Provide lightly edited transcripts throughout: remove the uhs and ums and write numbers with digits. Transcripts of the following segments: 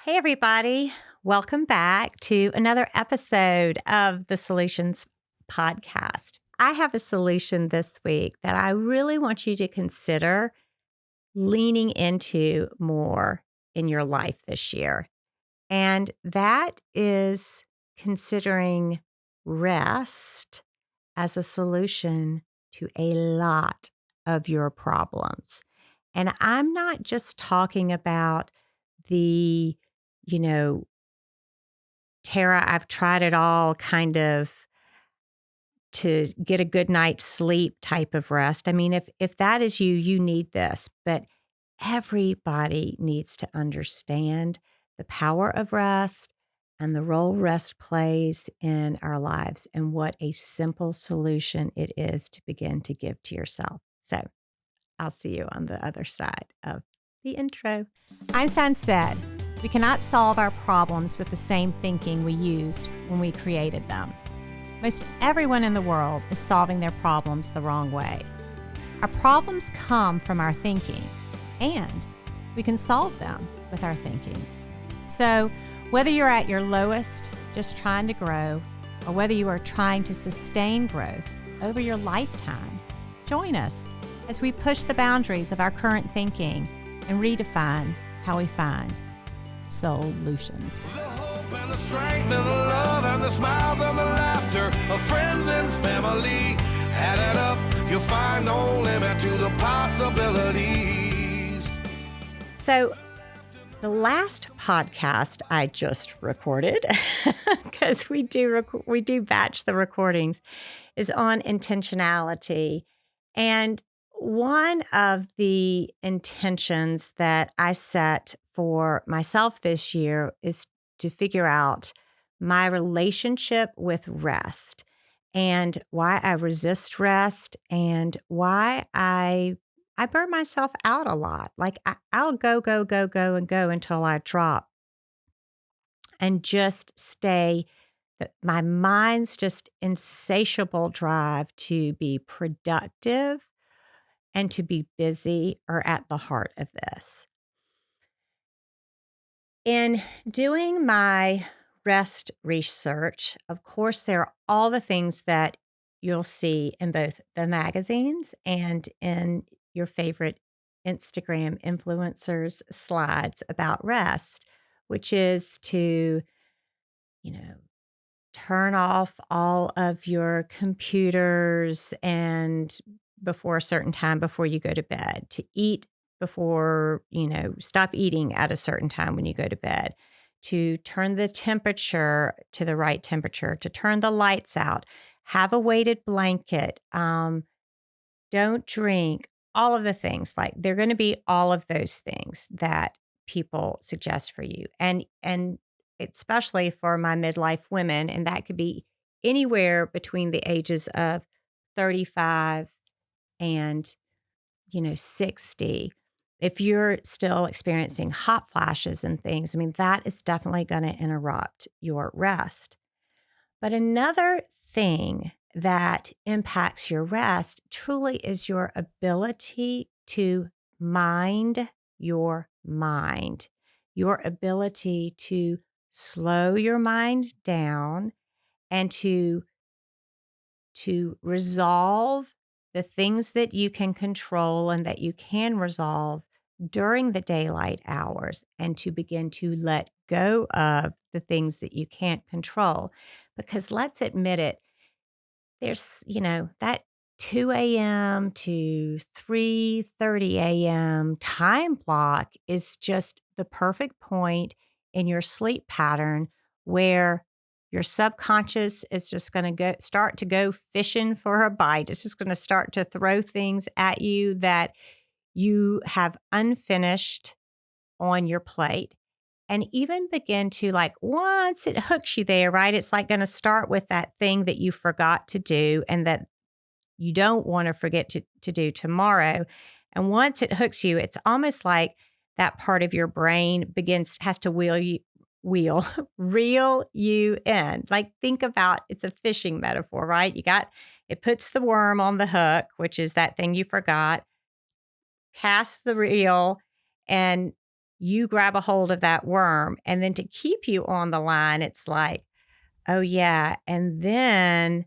Hey, everybody. Welcome back to another episode of the Soul-u-tions Podcast. I have a solution this week that I really want you to consider leaning into more in your life this year. And that is considering rest as a solution to a lot of your problems. And I'm not just talking about the, Tara, I've tried it all kind of to get a good night's sleep type of rest. I mean, if that is you, you need this, but everybody needs to understand the power of rest and the role rest plays in our lives and what a simple solution it is to begin to give to yourself. So I'll see you on the other side of the intro. Einstein said, "We cannot solve our problems with the same thinking we used when we created them." Most everyone in the world is solving their problems the wrong way. Our problems come from our thinking, and we can solve them with our thinking. So, whether you're at your lowest, just trying to grow, or whether you are trying to sustain growth over your lifetime, join us as we push the boundaries of our current thinking and redefine how we find Soul-u-tions. The hope and the strength and the love and the smiles and the laughter of friends and family. Add it up, you'll find no limit to the possibilities. So, the last podcast I just recorded, because we do batch the recordings, is on intentionality. And one of the intentions that I set for myself this year is to figure out my relationship with rest and why I resist rest and why I burn myself out a lot. Like I'll go until I drop and just stay. My mind's just insatiable drive to be productive and to be busy are at the heart of this. In doing my rest research, of course, there are all the things that you'll see in both the magazines and in your favorite Instagram influencers' slides about rest, which is to, turn off all of your computers and before a certain time before you go to bed, to eat before, stop eating at a certain time when you go to bed, to turn the temperature to the right temperature, to turn the lights out, have a weighted blanket, don't drink, all of the things. Like they're going to be all of those things that people suggest for you. And especially for my midlife women, and that could be anywhere between the ages of 35 and 60. If you're still experiencing hot flashes and things, I mean, that is definitely going to interrupt your rest. But another thing that impacts your rest truly is your ability to mind your mind, your ability to slow your mind down and to resolve the things that you can control and that you can resolve during the daylight hours, and to begin to let go of the things that you can't control. Because let's admit it, there's, that 2 a.m. to 3:30 a.m. time block is just the perfect point in your sleep pattern where your subconscious is just going to start to go fishing for a bite. It's just going to start to throw things at you that you have unfinished on your plate, and even begin to, like, once it hooks you there, right? It's like going to start with that thing that you forgot to do and that you don't want to forget to do tomorrow. And once it hooks you, it's almost like that part of your brain has to reel you in. Like, think about, it's a fishing metaphor, right? It puts the worm on the hook, which is that thing you forgot, cast the reel, and you grab a hold of that worm. And then to keep you on the line, it's like, oh, yeah. And then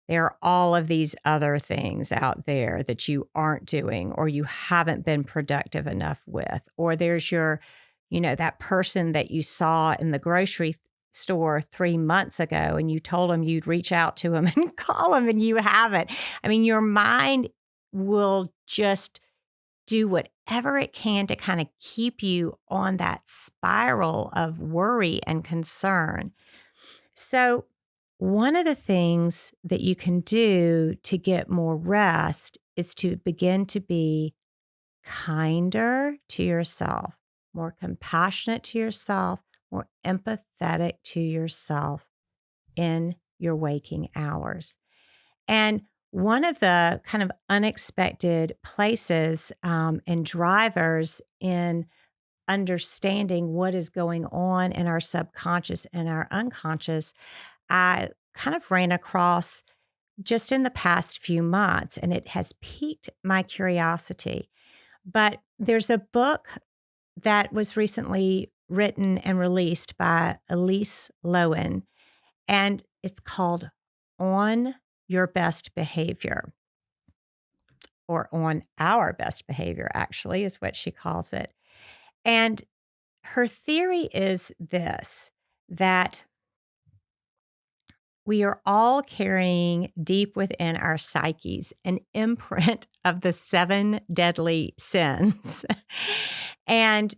there are all of these other things out there that you aren't doing or you haven't been productive enough with. Or there's that person that you saw in the grocery store 3 months ago and you told them you'd reach out to them and call them and you haven't. I mean, your mind will just do whatever it can to kind of keep you on that spiral of worry and concern. So, one of the things that you can do to get more rest is to begin to be kinder to yourself, more compassionate to yourself, more empathetic to yourself in your waking hours. And one of the kind of unexpected places and drivers in understanding what is going on in our subconscious and our unconscious, I kind of ran across just in the past few months, and it has piqued my curiosity. But there's a book that was recently written and released by Elise Lowen, and it's called On Your Best Behavior, or On Our Best Behavior, actually, is what she calls it. And her theory is this, that we are all carrying deep within our psyches an imprint of the 7 deadly sins. And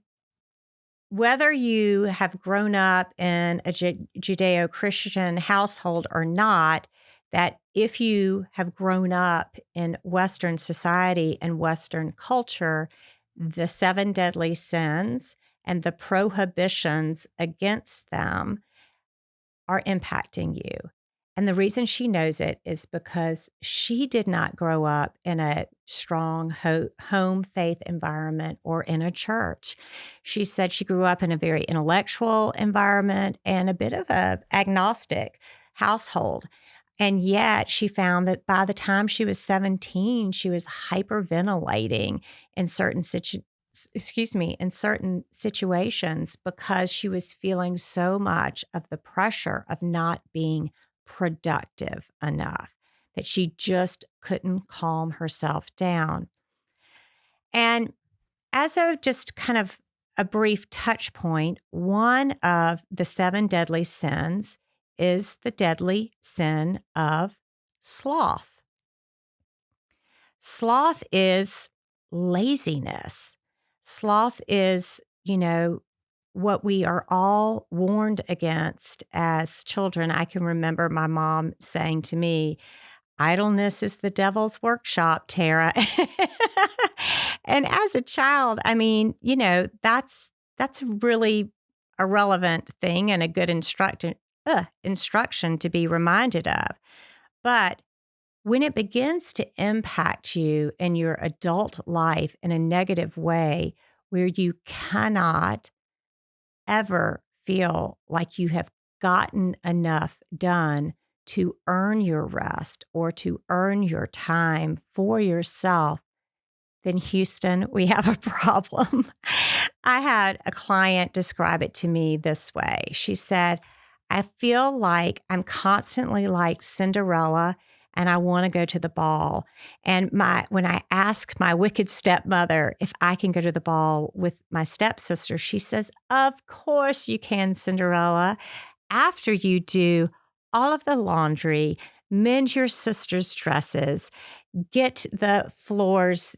whether you have grown up in a Judeo-Christian household or not, that if you have grown up in Western society and Western culture, the 7 deadly sins and the prohibitions against them are impacting you. And the reason she knows it is because she did not grow up in a strong home faith environment or in a church. She said she grew up in a very intellectual environment and a bit of an agnostic household. And yet she found that by the time she was 17, she was hyperventilating in certain situations because she was feeling so much of the pressure of not being productive enough, that she just couldn't calm herself down. And as just kind of a brief touch point, one of the 7 deadly sins is the deadly sin of sloth. Sloth is laziness. Sloth is, what we are all warned against as children. I can remember my mom saying to me, idleness is the devil's workshop, Tara. And as a child, I mean, that's really a relevant thing and a good instruction to be reminded of. But when it begins to impact you in your adult life in a negative way, where you cannot ever feel like you have gotten enough done to earn your rest or to earn your time for yourself, then Houston, we have a problem. I had a client describe it to me this way. She said, I feel like I'm constantly like Cinderella and I want to go to the ball. And when I ask my wicked stepmother if I can go to the ball with my stepsister, she says, of course you can, Cinderella. After you do all of the laundry, mend your sister's dresses, get the floors,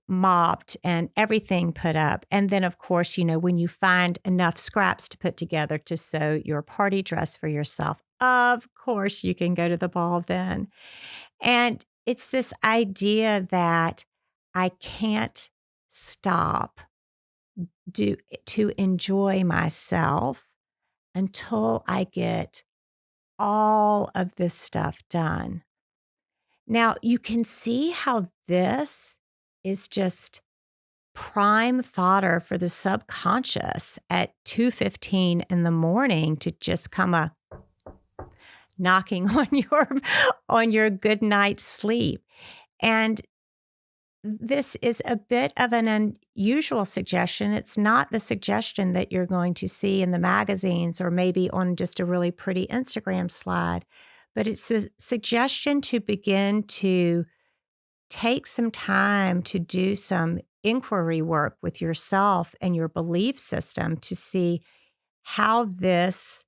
mopped and everything put up. And then, of course, when you find enough scraps to put together to sew your party dress for yourself, of course, you can go to the ball then. And it's this idea that I can't stop to enjoy myself until I get all of this stuff done. Now, you can see how this is just prime fodder for the subconscious at 2:15 in the morning to just come knocking on your good night's sleep. And this is a bit of an unusual suggestion. It's not the suggestion that you're going to see in the magazines or maybe on just a really pretty Instagram slide, but it's a suggestion to begin to take some time to do some inquiry work with yourself and your belief system to see how this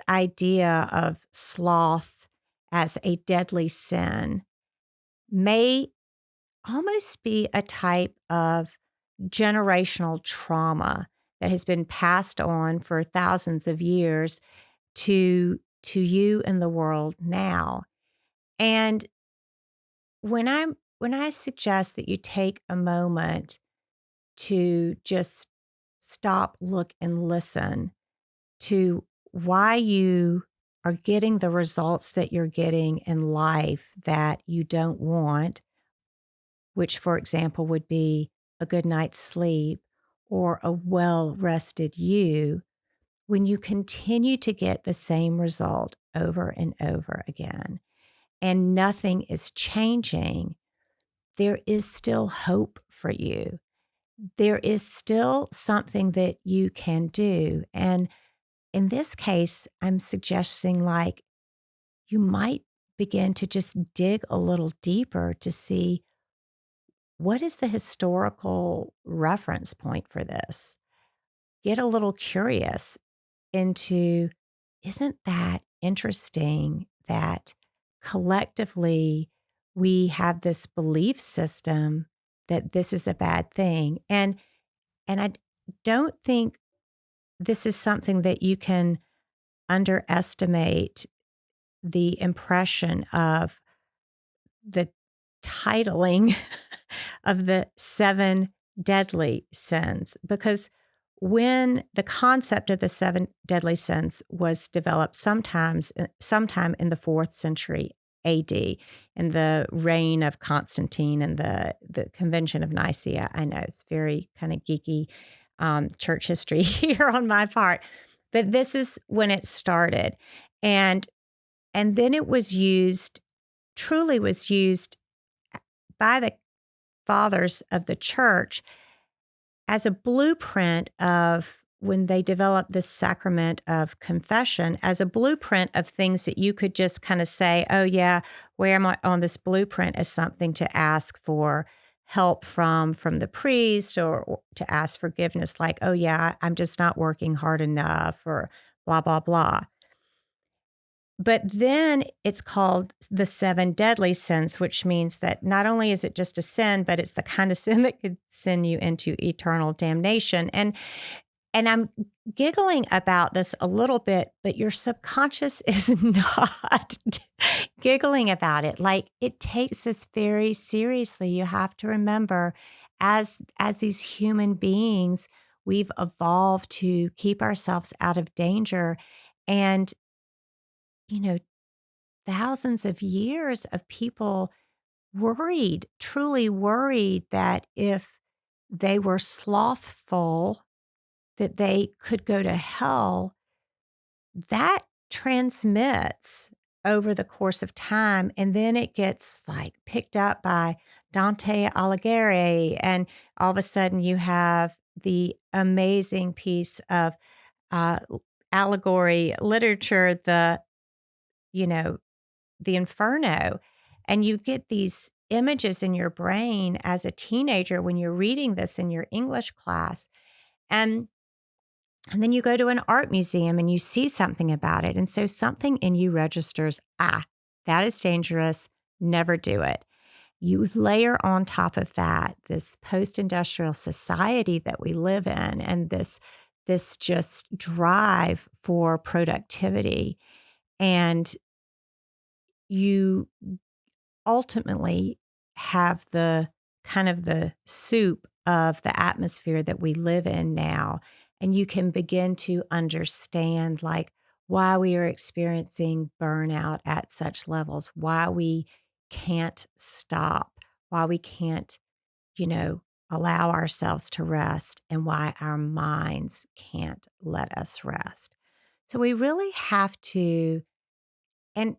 idea of sloth as a deadly sin may almost be a type of generational trauma that has been passed on for thousands of years to you and the world now. And when I suggest that you take a moment to just stop, look, and listen to why you are getting the results that you're getting in life that you don't want, which, for example, would be a good night's sleep or a well rested you, when you continue to get the same result over and over again and nothing is changing, there is still hope for you. There is still something that you can do. And in this case, I'm suggesting like you might begin to just dig a little deeper to see what is the historical reference point for this. Get a little curious into, isn't that interesting that collectively we have this belief system that this is a bad thing? And I don't think this is something that you can underestimate the impression of the titling of the seven deadly sins, because when the concept of the seven deadly sins was developed sometime in the 4th century AD, in the reign of Constantine and the Convention of Nicaea. I know it's very kind of geeky church history here on my part, but this is when it started. And then it was used, truly was used by the fathers of the church as a blueprint of when they developed this sacrament of confession, as a blueprint of things that you could just kind of say, oh, yeah, where am I on this blueprint, as something to ask for help from the priest or to ask forgiveness, like, oh, yeah, I'm just not working hard enough or blah, blah, blah. But then it's called the seven deadly sins, which means that not only is it just a sin, but it's the kind of sin that could send you into eternal damnation. And I'm giggling about this a little bit, but your subconscious is not giggling about it. Like, it takes this very seriously. You have to remember, as these human beings, we've evolved to keep ourselves out of danger. And thousands of years of people worried, truly worried that if they were slothful, that they could go to hell. That transmits over the course of time, and then it gets like picked up by Dante Alighieri, and all of a sudden you have the amazing piece of uh, allegory literature, the Inferno, and you get these images in your brain as a teenager when you're reading this in your English class. And then you go to an art museum and you see something about it. And so something in you registers, that is dangerous. Never do it. You layer on top of that this post-industrial society that we live in, and this just drive for productivity. And you ultimately have the kind of the soup of the atmosphere that we live in now. And you can begin to understand like why we are experiencing burnout at such levels, why we can't stop, why we can't, allow ourselves to rest, and why our minds can't let us rest. So we really have to, and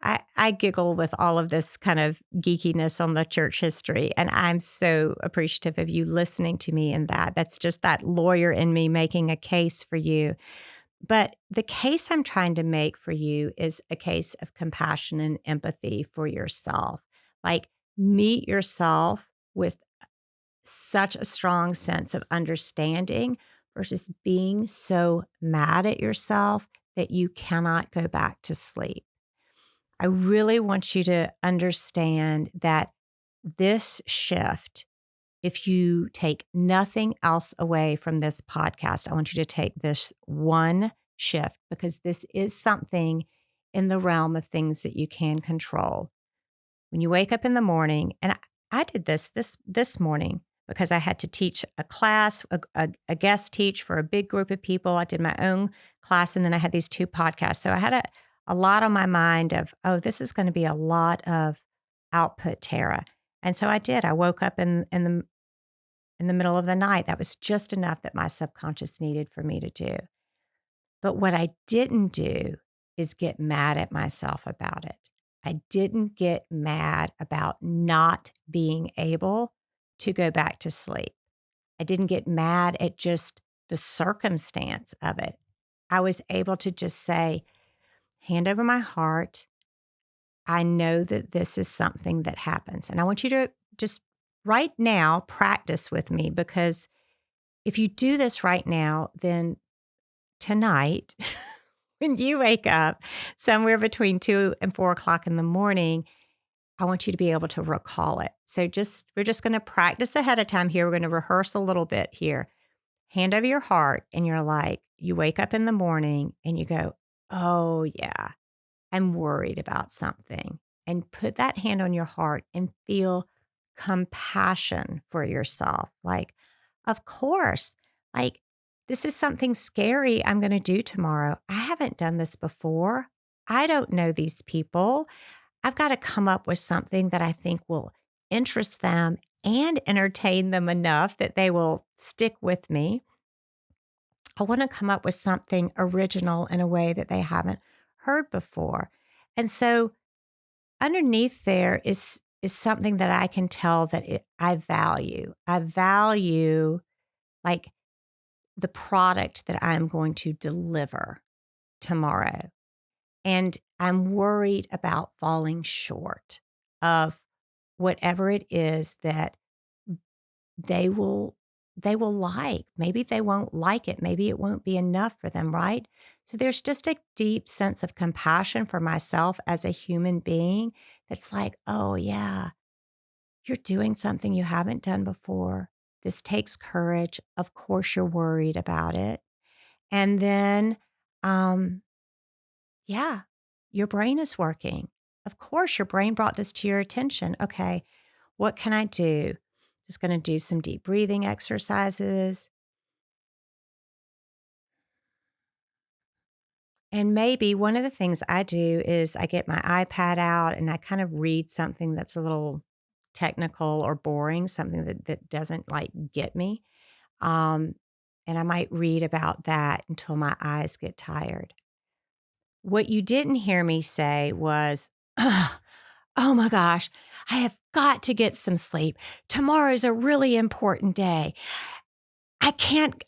I giggle with all of this kind of geekiness on the church history, and I'm so appreciative of you listening to me in that. That's just that lawyer in me making a case for you. But the case I'm trying to make for you is a case of compassion and empathy for yourself. Like, meet yourself with such a strong sense of understanding versus being so mad at yourself that you cannot go back to sleep. I really want you to understand that this shift, if you take nothing else away from this podcast, I want you to take this one shift because this is something in the realm of things that you can control. When you wake up in the morning, and I did this morning because I had to teach a class, a guest teach for a big group of people. I did my own class, and then I had these two podcasts. So I had a lot on my mind of, oh, this is going to be a lot of output, Tara. And so I did. I woke up in the middle of the night. That was just enough that my subconscious needed for me to do. But what I didn't do is get mad at myself about it. I didn't get mad about not being able to go back to sleep. I didn't get mad at just the circumstance of it. I was able to just say, hand over my heart. I know that this is something that happens. And I want you to just right now practice with me, because if you do this right now, then tonight, when you wake up somewhere between 2 and 4 o'clock in the morning, I want you to be able to recall it. So we're just going to practice ahead of time here. We're going to rehearse a little bit here. Hand over your heart, and you're like, you wake up in the morning and you go, oh yeah, I'm worried about something. And put that hand on your heart and feel compassion for yourself. Like, of course, like, this is something scary I'm going to do tomorrow. I haven't done this before. I don't know these people. I've got to come up with something that I think will interest them and entertain them enough that they will stick with me. I want to come up with something original in a way that they haven't heard before. And so underneath there is something that I can tell that I value. I value, like, the product that I'm going to deliver tomorrow. And I'm worried about falling short of whatever it is that they will like. Maybe they won't like it. Maybe it won't be enough for them, right? So there's just a deep sense of compassion for myself as a human being that's like, oh yeah, you're doing something you haven't done before. This takes courage. Of course you're worried about it. And then yeah, your brain is working. Of course, your brain brought this to your attention. Okay, what can I do? Just going to do some deep breathing exercises. And maybe one of the things I do is I get my iPad out and I kind of read something that's a little technical or boring, something that doesn't like get me. Um, and I might read about that until my eyes get tired. What you didn't hear me say was, "Ugh, oh my gosh, I have got to get some sleep. Tomorrow's a really important day. I can't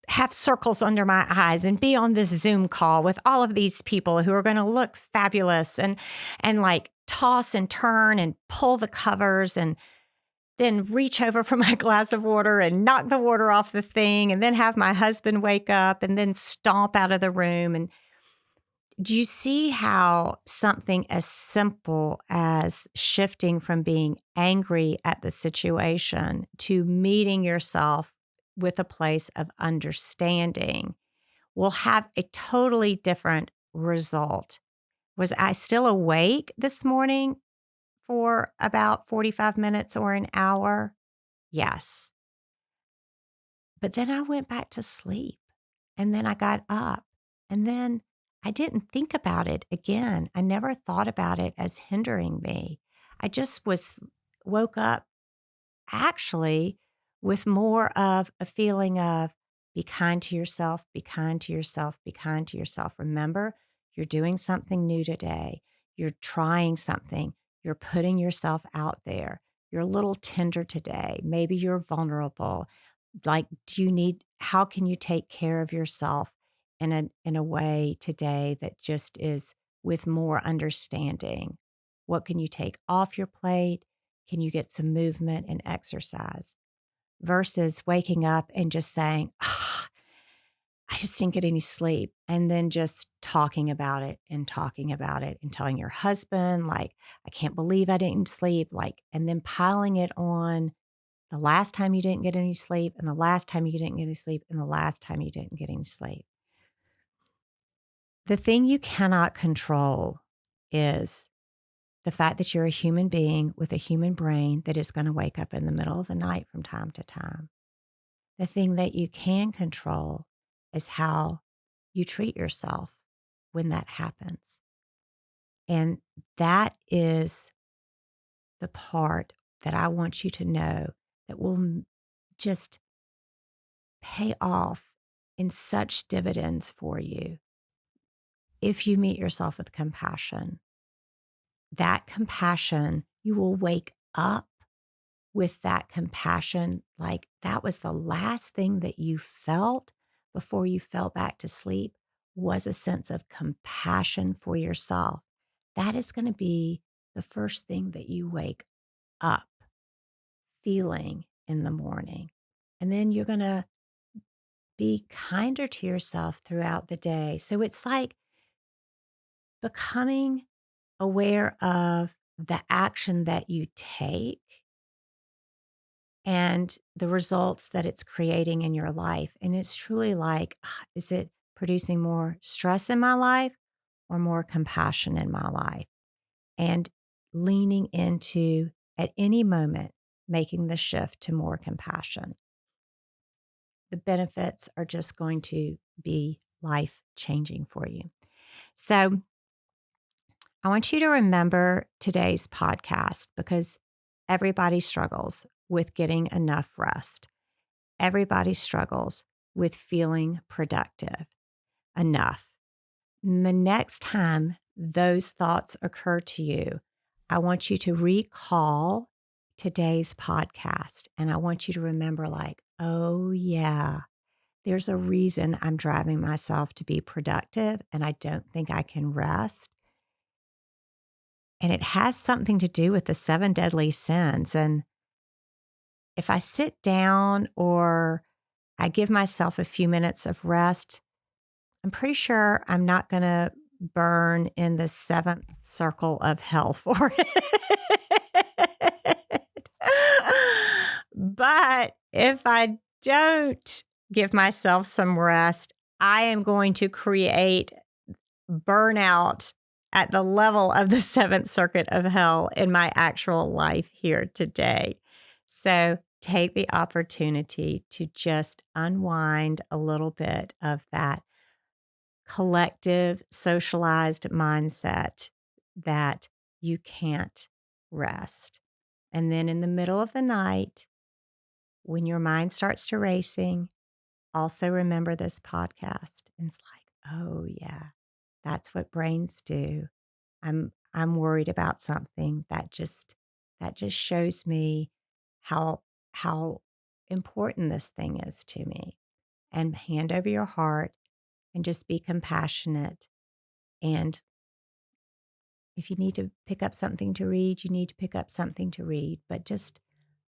have circles under my eyes and be on this Zoom call with all of these people who are going to look fabulous and like toss and turn and pull the covers and then reach over for my glass of water and knock the water off the thing and then have my husband wake up and then stomp out of the room." And do you see how something as simple as shifting from being angry at the situation to meeting yourself with a place of understanding will have a totally different result? Was I still awake this morning for about 45 minutes or an hour? Yes. But then I went back to sleep, and then I got up, and then I didn't think about it again. I never thought about it as hindering me. I just woke up actually with more of a feeling of, be kind to yourself, be kind to yourself, be kind to yourself. Remember, You're doing something new today. You're trying something. You're putting yourself out there. You're a little tender today. Maybe you're vulnerable. Like, how can you take care of yourself in a way today that just is with more understanding? What can you take off your plate? Can you get some movement and exercise? Versus waking up and just saying, I just didn't get any sleep. And then just talking about it and telling your husband, like, I can't believe I didn't sleep. Like, and then piling it on the last time you didn't get any sleep, and the last time you didn't get any sleep, and the last time you didn't get any sleep. The thing you cannot control is the fact that you're a human being with a human brain that is going to wake up in the middle of the night from time to time. The thing that you can control is how you treat yourself when that happens. And that is the part that I want you to know that will just pay off in such dividends for you if you meet yourself with compassion. That compassion, you will wake up with that compassion, like that was the last thing that you felt before you fell back to sleep, was a sense of compassion for yourself. That is going to be the first thing that you wake up feeling in the morning. And then you're going to be kinder to yourself throughout the day. So it's like becoming aware of the action that you take and the results that it's creating in your life. And it's truly like, is it producing more stress in my life or more compassion in my life? And leaning into, at any moment, making the shift to more compassion. The benefits are just going to be life changing for you. So I want you to remember today's podcast because everybody struggles with getting enough rest. Everybody struggles with feeling productive enough. And the next time those thoughts occur to you, I want you to recall today's podcast. And I want you to remember, like, oh, yeah, there's a reason I'm driving myself to be productive and I don't think I can rest. And it has something to do with the 7 deadly sins. And if I sit down or I give myself a few minutes of rest, I'm pretty sure I'm not going to burn in the 7th circle of hell for it. But if I don't give myself some rest, I am going to create burnout at the level of the 7th circuit of hell in my actual life here today. So take the opportunity to just unwind a little bit of that collective, socialized mindset that you can't rest. And then in the middle of the night, when your mind starts to racing, also remember this podcast. And it's like, oh yeah, that's what brains do. I'm worried about something that just shows me how important this thing is to me. And hand over your heart and just be compassionate. And if you need to pick up something to read, you need to pick up something to read, but just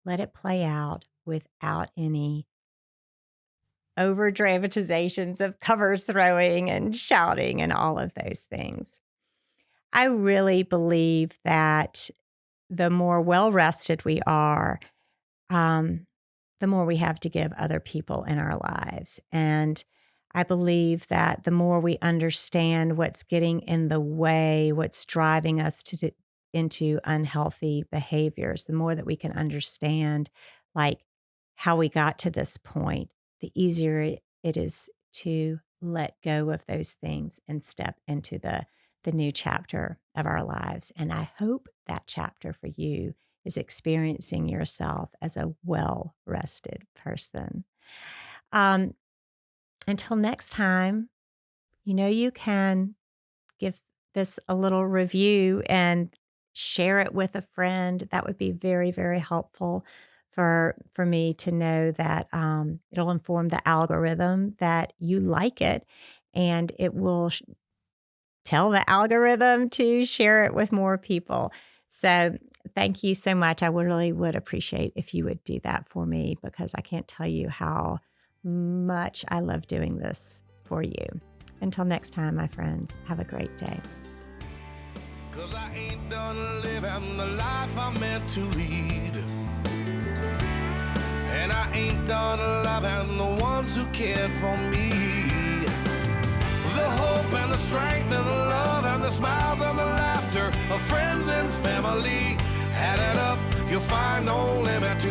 let it play out without any over dramatizations of covers throwing and shouting and all of those things. I really believe that the more well-rested we are, the more we have to give other people in our lives. And I believe that the more we understand what's getting in the way, what's driving us into unhealthy behaviors, the more that we can understand like how we got to this point, the easier it is to let go of those things and step into the new chapter of our lives. And I hope that chapter for you is experiencing yourself as a well-rested person. Until next time, you can give this a little review and share it with a friend. That would be very, very helpful for me to know that it'll inform the algorithm that you like it, and it will tell the algorithm to share it with more people. So thank you so much. I really would appreciate if you would do that for me, because I can't tell you how much I love doing this for you. Until next time, my friends, have a great day. 'Cause I ain't done living the life I'm meant to lead. And I ain't done loving the ones who cared for me. The hope and the strength and the love and the smiles and the laughter of friends and family. Add it up, you'll find no limit to